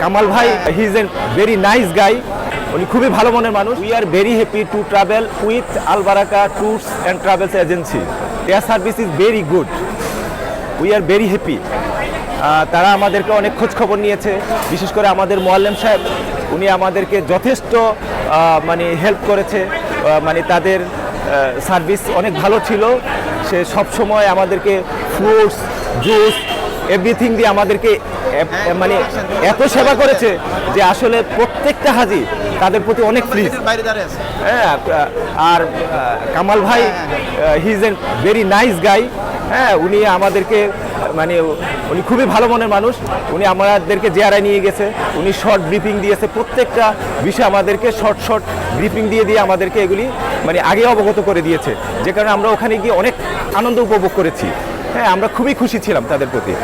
কামাল ভাই he is a very nice guy. উনি খুবই ভালো মনের মানুষ। We are very happy to travel with Al Baraka tours and travels agency. Their service is very good. We are very happy. তারা আমাদেরকে অনেক খোঁজ খবর নিয়েছে, বিশেষ করে আমাদের মোয়াল্লেম সাহেব, উনি আমাদেরকে যথেষ্ট মানে হেল্প করেছে। মানে তাদের সার্ভিস অনেক ভালো ছিল। সে সবসময় আমাদেরকে ফ্রুটস, জুস, এভরিথিং দিয়ে আমাদেরকে মানে এত সেবা করেছে যে আসলে প্রত্যেকটা হাজি তাদের প্রতি অনেক প্লিজ। হ্যাঁ, আর কামাল ভাই he is a very nice গাই। হ্যাঁ, উনি আমাদেরকে মানে উনি খুবই ভালো মনের মানুষ। উনি আমাদেরকে জিয়ারায় নিয়ে গেছে, উনি শর্ট ব্রিফিং দিয়েছে, প্রত্যেকটা বিষয় আমাদেরকে শর্ট ব্রিফিং দিয়ে আমাদেরকে এগুলি মানে আগে অবগত করে দিয়েছে, যে কারণে আমরা ওখানে গিয়ে অনেক আনন্দ উপভোগ করেছি। হ্যাঁ, আমরা খুবই খুশি ছিলাম তাদের প্রতি।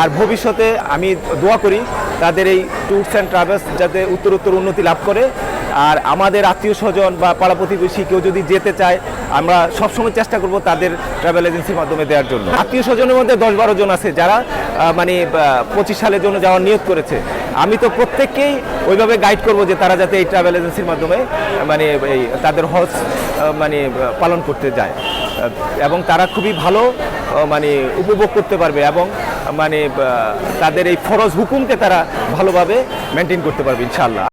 আর ভবিষ্যতে আমি দোয়া করি তাদের এই ট্যুরস অ্যান্ড ট্রাভেলস যাতে উত্তরোত্তর উন্নতি লাভ করে। আর আমাদের আত্মীয় স্বজন বা পাড়া প্রতিবেশী কেউ যদি যেতে চায়, আমরা সবসময় চেষ্টা করব তাদের ট্রাভেল এজেন্সির মাধ্যমে দেওয়ার জন্য। আত্মীয় স্বজনের মধ্যে 10-12 জন আছে যারা মানে 25 সালের জন্য যাওয়ার নিয়োগ করেছে। আমি তো প্রত্যেককেই ওইভাবে গাইড করব যে তারা যাতে এই ট্রাভেল এজেন্সির মাধ্যমে মানে এই তাদের হজ মানে পালন করতে যায়, এবং তারা খুবই ভালো মানে উপভোগ করতে পারবে, এবং মানে তাদের এই ফরজ হুকুমকে তারা ভালোভাবে মেনটেন করতে পারবে ইনশাআল্লাহ।